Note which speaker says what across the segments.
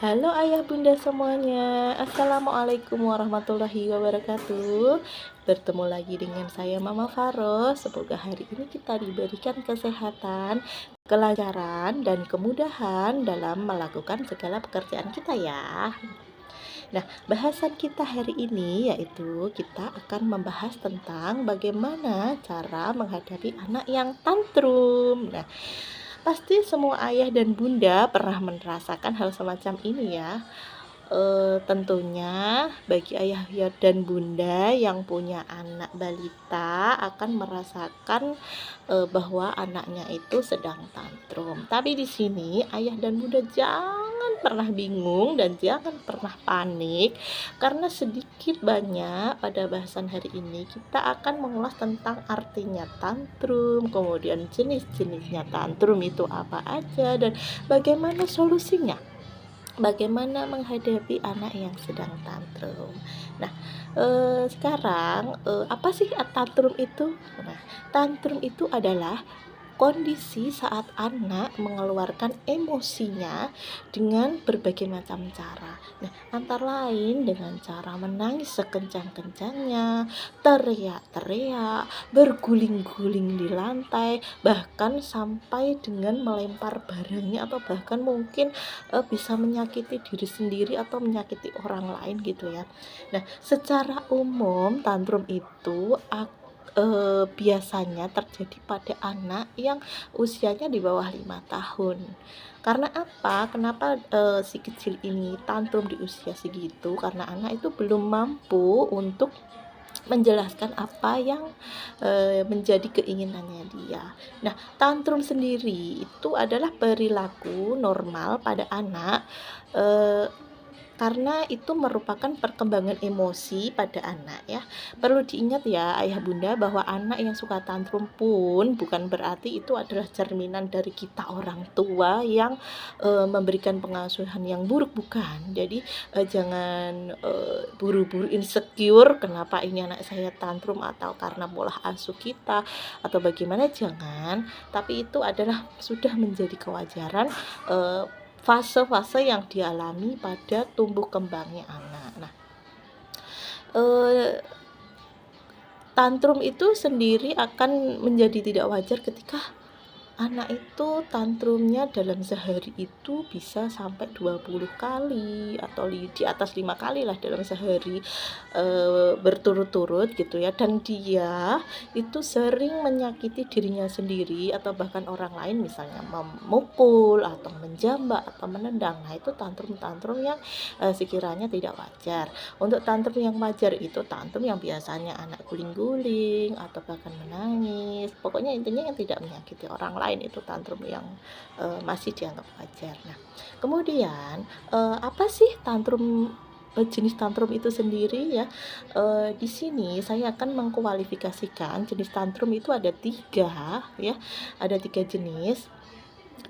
Speaker 1: Halo ayah bunda semuanya. Assalamualaikum warahmatullahi wabarakatuh. Bertemu lagi dengan saya Mama Faros. Semoga hari ini kita diberikan kesehatan, kelancaran, dan kemudahan dalam melakukan segala pekerjaan kita ya. Nah, bahasan kita hari ini yaitu kita akan membahas tentang bagaimana cara menghadapi anak yang tantrum. Nah, pasti semua ayah dan bunda pernah merasakan hal semacam ini ya. Tentunya bagi ayah dan bunda yang punya anak balita akan merasakan bahwa anaknya itu sedang tantrum. Tapi di sini ayah dan bunda jangan pernah bingung dan jangan pernah panik, karena sedikit banyak pada bahasan hari ini kita akan mengulas tentang artinya tantrum, kemudian jenis-jenisnya tantrum itu apa aja, dan bagaimana solusinya, bagaimana menghadapi anak yang sedang tantrum. Nah, sekarang apa sih tantrum itu? Nah, tantrum itu adalah kondisi saat anak mengeluarkan emosinya dengan berbagai macam cara. Nah, antara lain dengan cara menangis sekencang-kencangnya, teriak-teriak, berguling-guling di lantai, bahkan sampai dengan melempar barangnya, atau bahkan mungkin bisa menyakiti diri sendiri atau menyakiti orang lain gitu ya. Nah, secara umum tantrum itu biasanya terjadi pada anak yang usianya di bawah 5 tahun. Karena apa? Kenapa si kecil ini tantrum di usia segitu? Karena anak itu belum mampu untuk menjelaskan apa yang menjadi keinginannya dia. Nah, tantrum sendiri itu adalah perilaku normal pada anak, eh, karena itu merupakan perkembangan emosi pada anak ya. Perlu diingat ya ayah bunda, bahwa anak yang suka tantrum pun bukan berarti itu adalah cerminan dari kita orang tua yang memberikan pengasuhan yang buruk, bukan. Jadi jangan buru-buru insecure kenapa ini anak saya tantrum, atau karena pola asuh kita atau bagaimana, jangan. Tapi itu adalah sudah menjadi kewajaran fase-fase yang dialami pada tumbuh kembangnya anak. Nah, tantrum itu sendiri akan menjadi tidak wajar ketika anak itu tantrumnya dalam sehari itu bisa sampai 20 kali atau di atas 5 kali lah dalam sehari, berturut-turut gitu ya. Dan dia itu sering menyakiti dirinya sendiri atau bahkan orang lain, misalnya memukul atau menjambak atau menendang. Nah, itu tantrum-tantrum yang sekiranya tidak wajar. Untuk tantrum yang wajar itu tantrum yang biasanya anak guling-guling atau bahkan menangis. Pokoknya intinya yang tidak menyakiti orang lain, itu tantrum yang masih dianggap wajar. Nah, kemudian apa sih tantrum, jenis tantrum itu sendiri ya? Di sini saya akan mengkualifikasikan jenis tantrum itu ada 3 ya, ada 3 jenis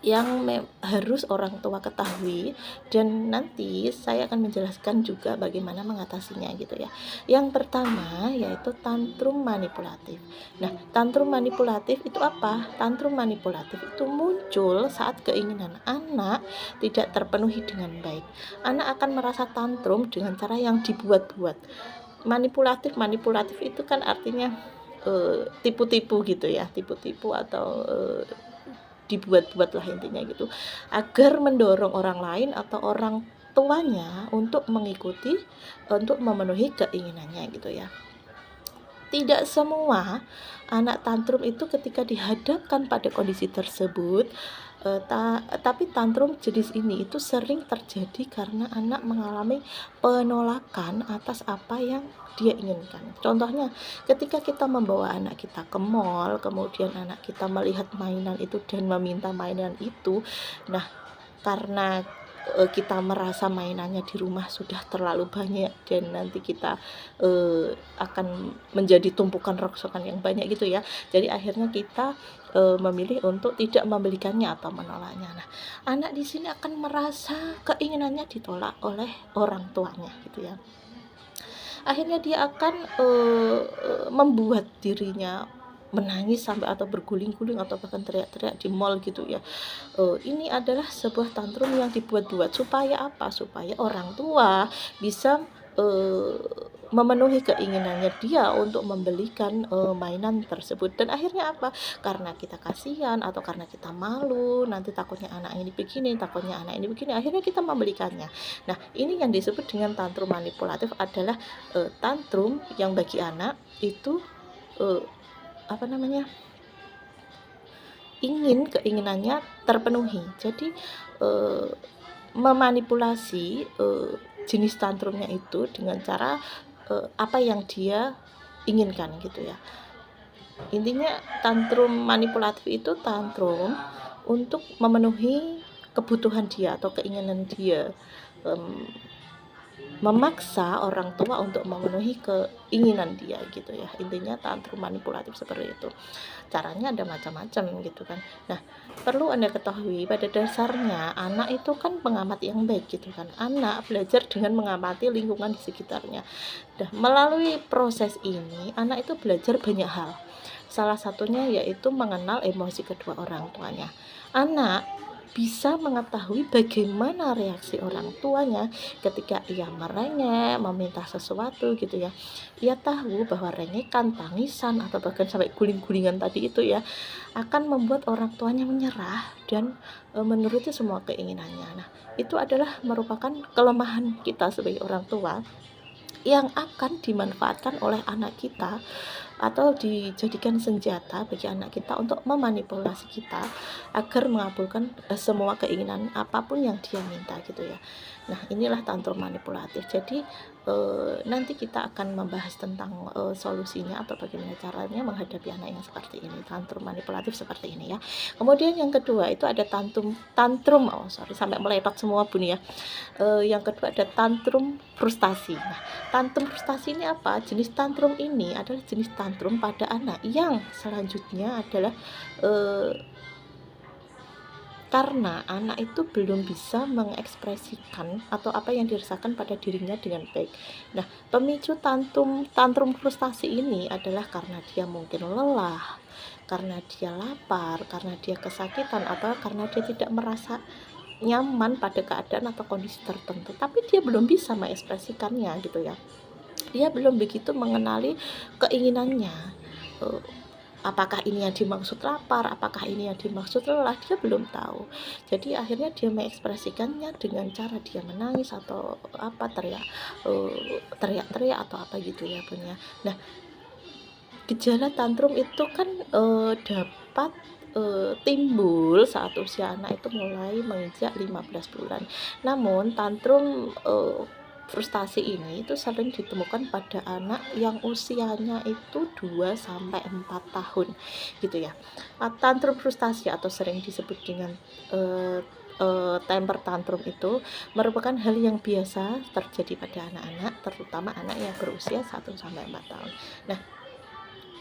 Speaker 1: yang harus orang tua ketahui, dan nanti saya akan menjelaskan juga bagaimana mengatasinya gitu ya. Yang pertama yaitu tantrum manipulatif. Nah, tantrum manipulatif itu apa? Tantrum manipulatif itu muncul saat keinginan anak tidak terpenuhi dengan baik. Anak akan merasa tantrum dengan cara yang dibuat-buat. Manipulatif itu kan artinya tipu-tipu gitu ya, tipu-tipu atau dibuat-buat lah intinya gitu, agar mendorong orang lain atau orang tuanya untuk mengikuti, untuk memenuhi keinginannya gitu ya. Tidak semua anak tantrum itu ketika dihadapkan pada kondisi tersebut, tapi tantrum jenis ini itu sering terjadi karena anak mengalami penolakan atas apa yang dia inginkan. Contohnya, ketika kita membawa anak kita ke mall, kemudian anak kita melihat mainan itu dan meminta mainan itu. Nah, karena kita merasa mainannya di rumah sudah terlalu banyak dan nanti kita akan menjadi tumpukan rongsokan yang banyak gitu ya. Jadi akhirnya kita memilih untuk tidak membelikannya atau menolaknya. Nah, anak di sini akan merasa keinginannya ditolak oleh orang tuanya gitu ya. Akhirnya dia akan membuat dirinya menangis sampai atau berguling-guling atau bahkan teriak-teriak di mall gitu ya. Ini adalah sebuah tantrum yang dibuat-buat supaya apa? Supaya orang tua bisa, eee, memenuhi keinginannya dia untuk membelikan, mainan tersebut dan akhirnya apa? Karena kita kasihan atau karena kita malu, nanti takutnya anak ini begini, takutnya anak ini begini, akhirnya kita membelikannya. Nah, ini yang disebut dengan tantrum manipulatif adalah, tantrum yang bagi anak itu, eee, apa namanya, keinginannya terpenuhi. Jadi, eee, memanipulasi, jenis tantrumnya itu dengan cara, apa yang dia inginkan gitu ya. Intinya tantrum manipulatif itu tantrum untuk memenuhi kebutuhan dia atau keinginan dia, mmm, memaksa orang tua untuk memenuhi keinginan dia gitu ya. Intinya tantrum manipulatif seperti itu. Caranya ada macam-macam gitu kan. Nah, perlu Anda ketahui pada dasarnya anak itu kan pengamat yang baik gitu kan. Anak belajar dengan mengamati lingkungan di sekitarnya. Nah, melalui proses ini anak itu belajar banyak hal. Salah satunya yaitu mengenal emosi kedua orang tuanya. Anak bisa mengetahui bagaimana reaksi orang tuanya ketika ia merengek, meminta sesuatu gitu ya. Ia tahu bahwa rengekan, tangisan atau bahkan sampai guling-gulingan tadi itu ya akan membuat orang tuanya menyerah dan menuruti semua keinginannya. Nah, itu adalah merupakan kelemahan kita sebagai orang tua yang akan dimanfaatkan oleh anak kita atau dijadikan senjata bagi anak kita untuk memanipulasi kita agar mengabulkan semua keinginan apapun yang dia minta gitu ya. Nah, inilah tantrum manipulatif. Jadi nanti kita akan membahas tentang solusinya atau bagaimana caranya menghadapi anak yang seperti ini, tantrum manipulatif seperti ini ya. Kemudian yang kedua itu ada tantrum tantrum oh sorry sampai meletot semua Bun ya. Yang kedua ada tantrum frustasi. Nah, tantrum frustasi ini apa? Jenis tantrum ini adalah jenis tantrum pada anak yang selanjutnya adalah karena anak itu belum bisa mengekspresikan atau apa yang dirasakan pada dirinya dengan baik. Nah, pemicu tantrum frustasi ini adalah karena dia mungkin lelah, karena dia lapar, karena dia kesakitan, atau karena dia tidak merasa nyaman pada keadaan atau kondisi tertentu, tapi dia belum bisa mengekspresikannya gitu ya. Dia belum begitu mengenali keinginannya. Eh, Apakah ini yang dimaksud lapar, apakah ini yang dimaksud lelah, dia belum tahu. Jadi akhirnya dia mengekspresikannya dengan cara dia menangis atau apa teriak-teriak atau apa gitu ya punya. Nah, gejala tantrum itu kan dapat timbul saat usia anak itu mulai menginjak 15 bulan. Namun tantrum frustasi ini itu sering ditemukan pada anak yang usianya itu 2 sampai 4 tahun gitu ya. Tantrum frustasi atau sering disebut dengan temper tantrum itu merupakan hal yang biasa terjadi pada anak-anak, terutama anak yang berusia 1 sampai 4 tahun. Nah,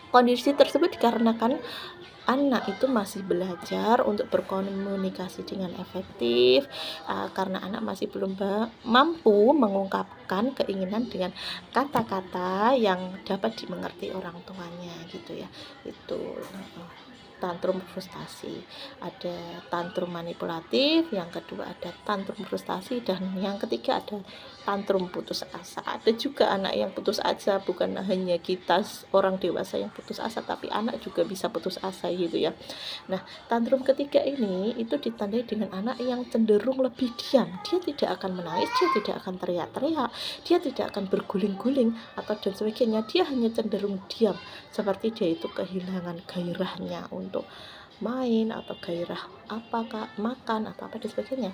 Speaker 1: kondisi tersebut dikarenakan anak itu masih belajar untuk berkomunikasi dengan efektif, karena anak masih belum mampu mengungkapkan keinginan dengan kata-kata yang dapat dimengerti orang tuanya gitu ya. Itu tantrum frustasi. Ada tantrum manipulatif, yang kedua ada tantrum frustasi, dan yang ketiga ada tantrum putus asa. Ada juga anak yang putus asa, bukan hanya kita orang dewasa yang putus asa, tapi anak juga bisa putus asa gitu ya. Nah, tantrum ketiga ini itu ditandai dengan anak yang cenderung lebih diam. Dia tidak akan menangis, dia tidak akan teriak-teriak, dia tidak akan berguling-guling atau dan sebagainya. Dia hanya cenderung diam, seperti dia itu kehilangan gairahnya untuk main atau gairah apakah makan atau apa dan sebagainya.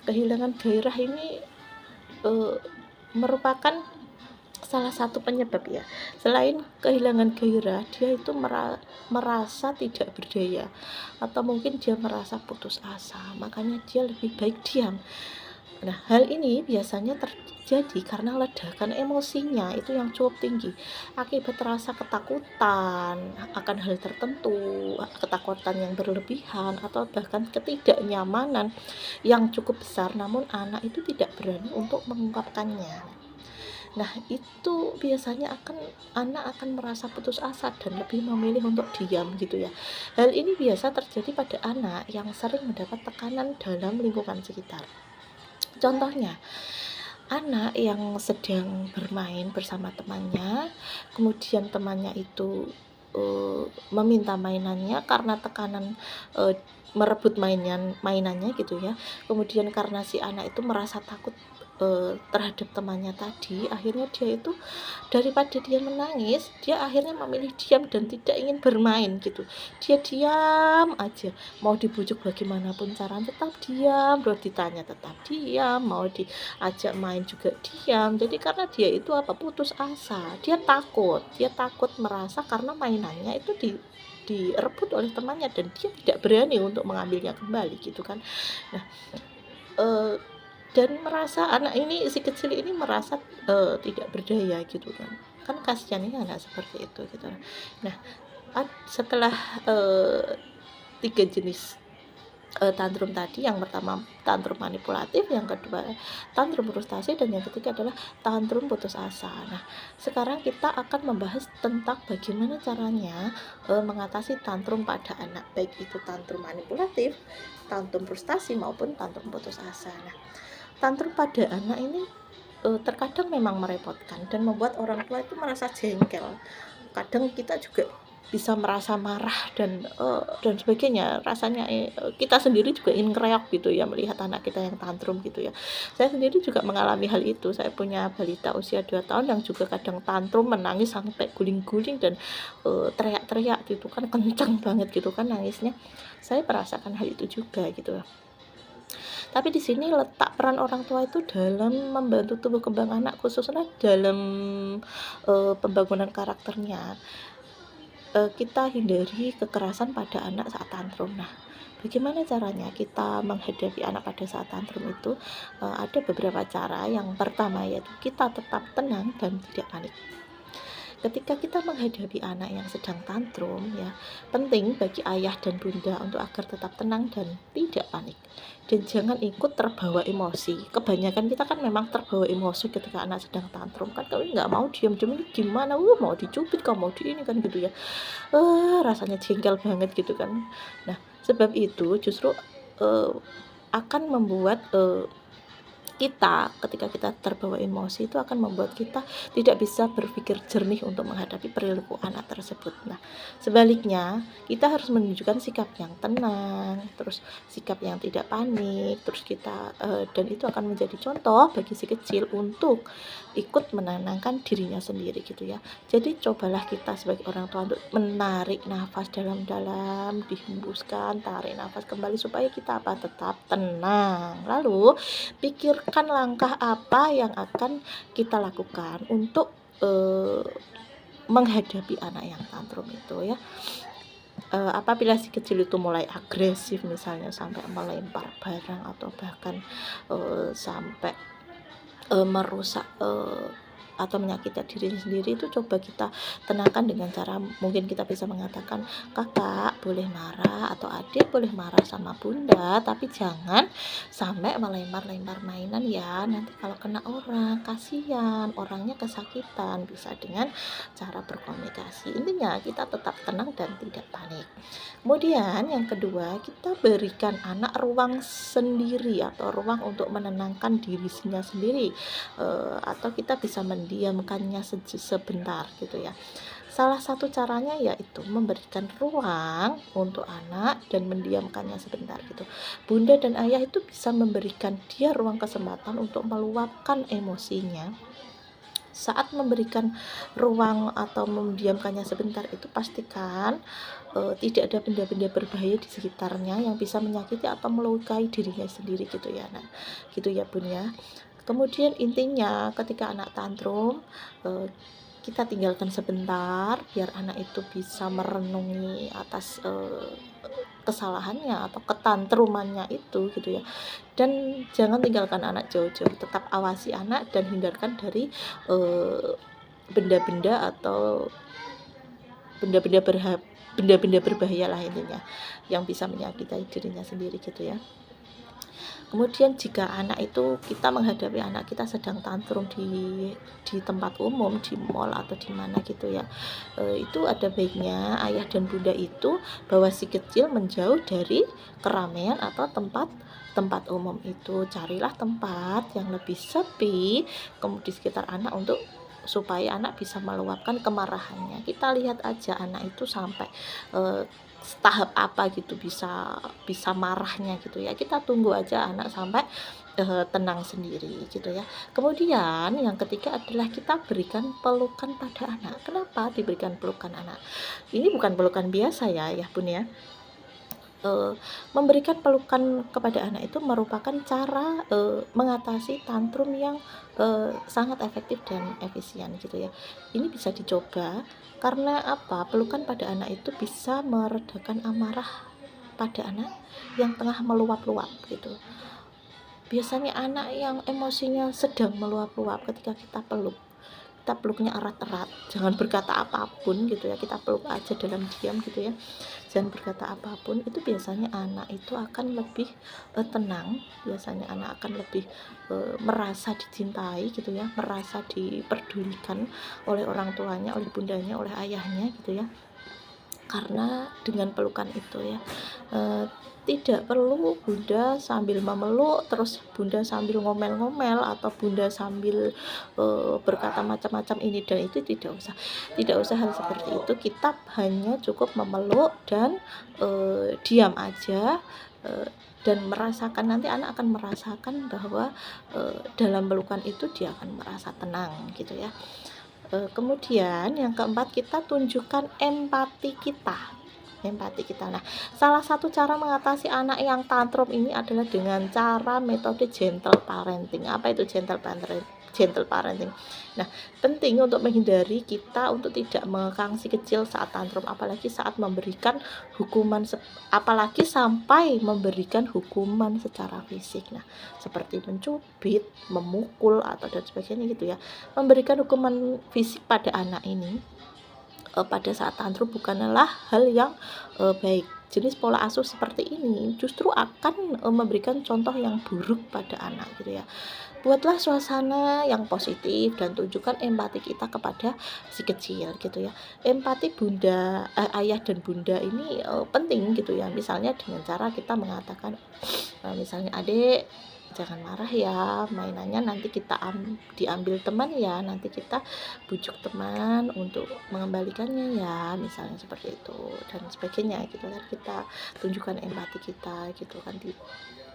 Speaker 1: Kehilangan gairah ini merupakan salah satu penyebab ya. Selain kehilangan gairah, dia itu merasa tidak berdaya atau mungkin dia merasa putus asa, makanya dia lebih baik diam. Nah, hal ini biasanya terjadi karena ledakan emosinya itu yang cukup tinggi akibat rasa ketakutan akan hal tertentu, ketakutan yang berlebihan atau bahkan ketidaknyamanan yang cukup besar, namun anak itu tidak berani untuk mengungkapkannya. Nah, itu biasanya anak akan merasa putus asa dan lebih memilih untuk diam gitu ya. Hal ini biasa terjadi pada anak yang sering mendapat tekanan dalam lingkungan sekitar. Contohnya, anak yang sedang bermain bersama temannya, kemudian temannya itu meminta mainannya karena tekanan merebut mainannya gitu ya. Kemudian karena si anak itu merasa takut terhadap temannya tadi, akhirnya dia itu daripada dia menangis, dia akhirnya memilih diam dan tidak ingin bermain gitu. Dia diam aja, mau dibujuk bagaimanapun caranya tetap diam, terus ditanya tetap diam, mau diajak main juga diam. Jadi karena dia itu putus asa, dia takut merasa karena mainannya itu direbut oleh temannya dan dia tidak berani untuk mengambilnya kembali gitu kan. Nah, eee dan merasa anak ini, si kecil ini merasa tidak berdaya gitu kan. Kan kasihan ini anak seperti itu gitu. Nah, setelah 3 jenis tantrum tadi, yang pertama tantrum manipulatif, yang kedua tantrum frustasi, dan yang ketiga adalah tantrum putus asa. Nah, sekarang kita akan membahas tentang bagaimana caranya mengatasi tantrum pada anak, baik itu tantrum manipulatif, tantrum frustasi maupun tantrum putus asa. Nah, tantrum pada anak ini terkadang memang merepotkan dan membuat orang tua itu merasa jengkel. Kadang kita juga bisa merasa marah dan sebagainya. Rasanya kita sendiri juga ingin reog gitu ya melihat anak kita yang tantrum gitu ya. Saya sendiri juga mengalami hal itu. Saya punya balita usia 2 tahun yang juga kadang tantrum, menangis sampai guling-guling dan teriak-teriak gitu kan, kencang banget gitu kan nangisnya. Saya merasakan hal itu juga gitu. Tapi di sini letak peran orang tua itu dalam membantu tumbuh kembang anak, khususnya dalam pembangunan karakternya. Kita hindari kekerasan pada anak saat tantrum. Nah, bagaimana caranya kita menghadapi anak pada saat tantrum itu? Ada beberapa cara. Yang pertama yaitu kita tetap tenang dan tidak panik. Ketika kita menghadapi anak yang sedang tantrum ya, penting bagi ayah dan bunda untuk agar tetap tenang dan tidak panik. Dan jangan ikut terbawa emosi. Kebanyakan kita kan memang terbawa emosi ketika anak sedang tantrum kan, kami nggak mau diam-diam, ini gimana, mau dicubit, kamu mau di ini kan gitu ya. Rasanya jengkel banget gitu kan. Nah, sebab itu justru akan membuat kita, ketika kita terbawa emosi itu akan membuat kita tidak bisa berpikir jernih untuk menghadapi perilaku anak tersebut. Nah, sebaliknya kita harus menunjukkan sikap yang tenang, terus sikap yang tidak panik, terus kita dan itu akan menjadi contoh bagi si kecil untuk ikut menenangkan dirinya sendiri gitu ya. Jadi cobalah kita sebagai orang tua untuk menarik nafas dalam-dalam, dihembuskan, tarik nafas kembali supaya kita tetap tenang. Lalu pikirkan langkah apa yang akan kita lakukan untuk menghadapi anak yang tantrum itu ya. Apabila si kecil itu mulai agresif misalnya sampai melempar barang atau bahkan sampai merusak atau menyakiti diri sendiri, itu coba kita tenangkan dengan cara mungkin kita bisa mengatakan, kakak boleh marah atau adik boleh marah sama bunda, tapi jangan sampai melempar-lempar mainan ya, nanti kalau kena orang kasihan, orangnya kesakitan. Bisa dengan cara berkomunikasi, intinya kita tetap tenang dan tidak panik. Kemudian yang kedua, kita berikan anak ruang sendiri atau ruang untuk menenangkan dirinya sendiri, atau kita bisa mendiamkannya sebentar gitu ya. Salah satu caranya yaitu memberikan ruang untuk anak dan mendiamkannya sebentar gitu. Bunda dan ayah itu bisa memberikan dia ruang kesempatan untuk meluapkan emosinya. Saat memberikan ruang atau mendiamkannya sebentar itu, pastikan tidak ada benda-benda berbahaya di sekitarnya yang bisa menyakiti atau melukai dirinya sendiri gitu ya. Nah, gitu ya Bun ya. Kemudian intinya ketika anak tantrum, kita tinggalkan sebentar biar anak itu bisa merenungi atas kesalahannya atau ketantrumannya itu gitu ya. Dan jangan tinggalkan anak jauh-jauh, tetap awasi anak dan hindarkan dari benda-benda atau benda-benda benda-benda berbahaya lah intinya, yang bisa menyakiti dirinya sendiri gitu ya. Kemudian jika anak itu kita menghadapi anak kita sedang tantrum di tempat umum, di mall atau di mana gitu ya, itu ada baiknya ayah dan bunda itu bawa si kecil menjauh dari keramaian atau tempat tempat umum itu. Carilah tempat yang lebih sepi di sekitar anak untuk supaya anak bisa meluapkan kemarahannya. Kita lihat aja anak itu sampai eh, tahap apa gitu bisa bisa marahnya gitu ya. Kita tunggu aja anak sampai tenang sendiri gitu ya. Kemudian yang ketiga adalah kita berikan pelukan pada anak. Kenapa diberikan pelukan anak? Ini bukan pelukan biasa ya, ya Bun ya. Eee, Memberikan pelukan kepada anak itu merupakan cara mengatasi tantrum yang sangat efektif dan efisien gitu ya. Ini bisa dicoba karena apa? Pelukan pada anak itu bisa meredakan amarah pada anak yang tengah meluap-luap gitu. Biasanya anak yang emosinya sedang meluap-luap ketika kita peluknya erat-erat, jangan berkata apapun gitu ya, kita peluk aja dalam diam gitu ya, jangan berkata apapun, itu biasanya anak itu akan lebih tenang, biasanya anak akan lebih merasa dicintai gitu ya, merasa diperdulikan oleh orang tuanya, oleh bundanya, oleh ayahnya gitu ya. Karena dengan pelukan itu ya, eee, tidak perlu bunda sambil memeluk, terus bunda sambil ngomel-ngomel, atau bunda sambil berkata macam-macam ini dan itu, tidak usah hal seperti itu. Kita hanya cukup memeluk dan diam aja, dan merasakan, nanti anak akan merasakan bahwa dalam pelukan itu dia akan merasa tenang gitu ya. Kemudian yang keempat, kita tunjukkan empati kita. Nah, salah satu cara mengatasi anak yang tantrum ini adalah dengan cara metode gentle parenting. Apa itu gentle parenting? Gentle parenting. Nah, penting untuk menghindari kita untuk tidak mengekang si kecil saat tantrum, apalagi saat memberikan apalagi sampai memberikan hukuman secara fisik. Nah, seperti mencubit, memukul atau dan sebagainya gitu ya. Memberikan hukuman fisik pada anak ini pada saat tantrum bukanlah hal yang baik. Jenis pola asuh seperti ini justru akan memberikan contoh yang buruk pada anak gitu ya. Buatlah suasana yang positif dan tunjukkan empati kita kepada si kecil gitu ya. Empati ayah dan bunda ini penting gitu ya. Misalnya dengan cara kita mengatakan, misalnya, "Adik, jangan marah ya, mainannya nanti diambil teman ya, nanti kita bujuk teman untuk mengembalikannya ya," misalnya seperti itu dan sebagainya gitu kan. Kita tunjukkan empati kita gitu kan,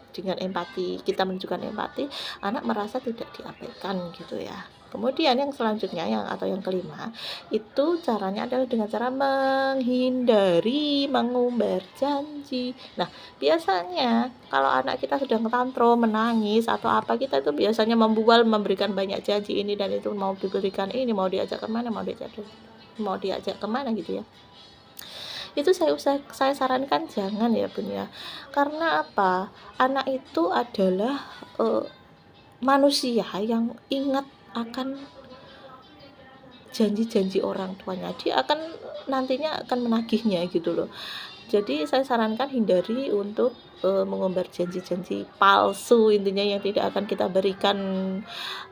Speaker 1: dengan empati kita menunjukkan empati, anak merasa tidak diabaikan gitu ya. Kemudian yang selanjutnya yang kelima, itu caranya adalah dengan cara menghindari mengumbar janji. Nah, biasanya kalau anak kita sedang tantrum, menangis atau apa, kita itu biasanya memberikan banyak janji ini dan itu, mau diberikan ini, mau diajak kemana, mau diajak kemana gitu ya. Itu saya sarankan jangan ya Bun ya. Karena apa? Anak itu adalah manusia yang ingat akan janji-janji orang tuanya. Dia akan nantinya akan menagihnya gitu loh. Jadi saya sarankan hindari untuk mengumbar janji-janji palsu, intinya yang tidak akan kita berikan,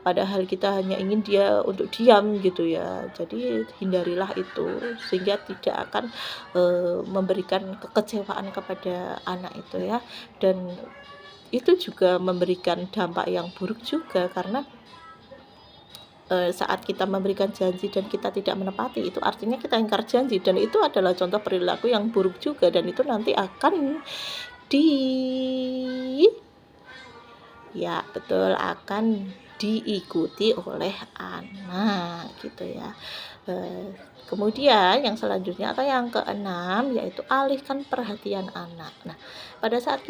Speaker 1: padahal kita hanya ingin dia untuk diam gitu ya. Jadi hindarilah itu sehingga tidak akan memberikan kekecewaan kepada anak itu ya. Dan itu juga memberikan dampak yang buruk juga karena saat kita memberikan janji dan kita tidak menepati, itu artinya kita ingkar janji dan itu adalah contoh perilaku yang buruk juga dan itu nanti akan di ya betul, akan diikuti oleh anak gitu ya. Eee, Kemudian yang selanjutnya atau yang keenam, yaitu alihkan perhatian anak. Nah, pada saat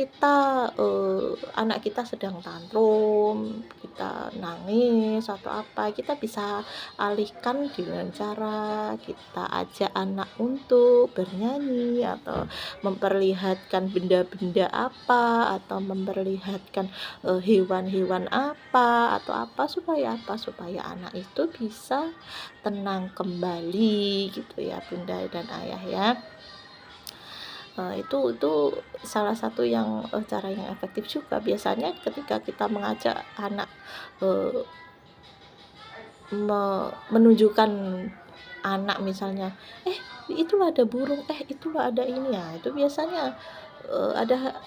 Speaker 1: anak kita sedang tantrum, kita nangis atau apa, kita bisa alihkan dengan cara kita ajak anak untuk bernyanyi atau memperlihatkan benda-benda apa, atau memperlihatkan hewan-hewan apa atau apa, supaya anak itu bisa tenang kembali gitu ya Bunda dan Ayah ya. Itu salah satu yang, cara yang efektif juga. Biasanya ketika kita mengajak anak, eee, menunjukkan anak misalnya, "Eh, itu loh ada burung, eh, itu loh ada ini," ya itu biasanya, ada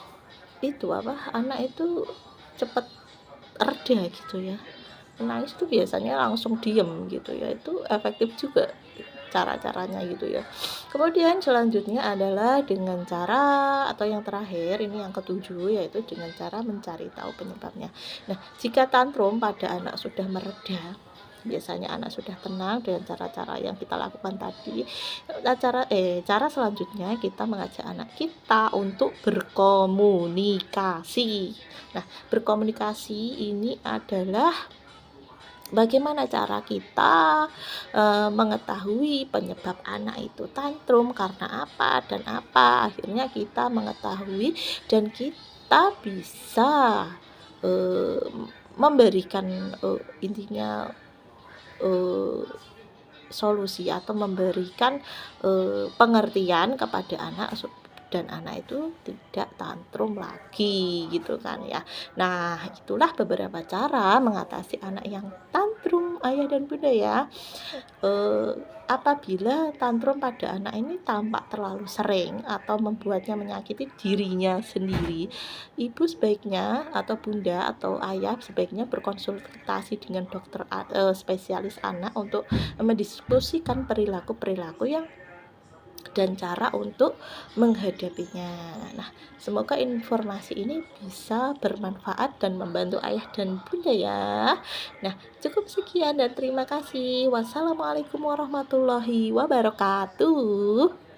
Speaker 1: itu, apa, anak itu cepat reda gitu ya. Nangis tuh biasanya langsung diem gitu ya, itu efektif juga cara-caranya gitu ya. Kemudian selanjutnya adalah dengan cara atau yang terakhir ini yang ketujuh, yaitu dengan cara mencari tahu penyebabnya. Nah, jika tantrum pada anak sudah mereda, biasanya anak sudah tenang dengan cara-cara yang kita lakukan tadi, cara selanjutnya kita mengajak anak kita untuk berkomunikasi. Nah, berkomunikasi ini adalah bagaimana cara kita, mengetahui penyebab anak itu tantrum karena apa dan apa, akhirnya kita mengetahui dan kita bisa, eee, memberikan, intinya, eee, solusi atau memberikan, pengertian kepada anak dan anak itu tidak tantrum lagi gitu kan ya. Nah, itulah beberapa cara mengatasi anak yang tantrum ayah dan bunda ya. Eee, Apabila tantrum pada anak ini tampak terlalu sering atau membuatnya menyakiti dirinya sendiri, ibu sebaiknya atau bunda atau ayah sebaiknya berkonsultasi dengan dokter spesialis anak untuk mendiskusikan perilaku-perilaku yang dan cara untuk menghadapinya. Nah, semoga informasi ini bisa bermanfaat dan membantu ayah dan bunda ya. Nah, cukup sekian dan terima kasih. Wassalamualaikum warahmatullahi wabarakatuh.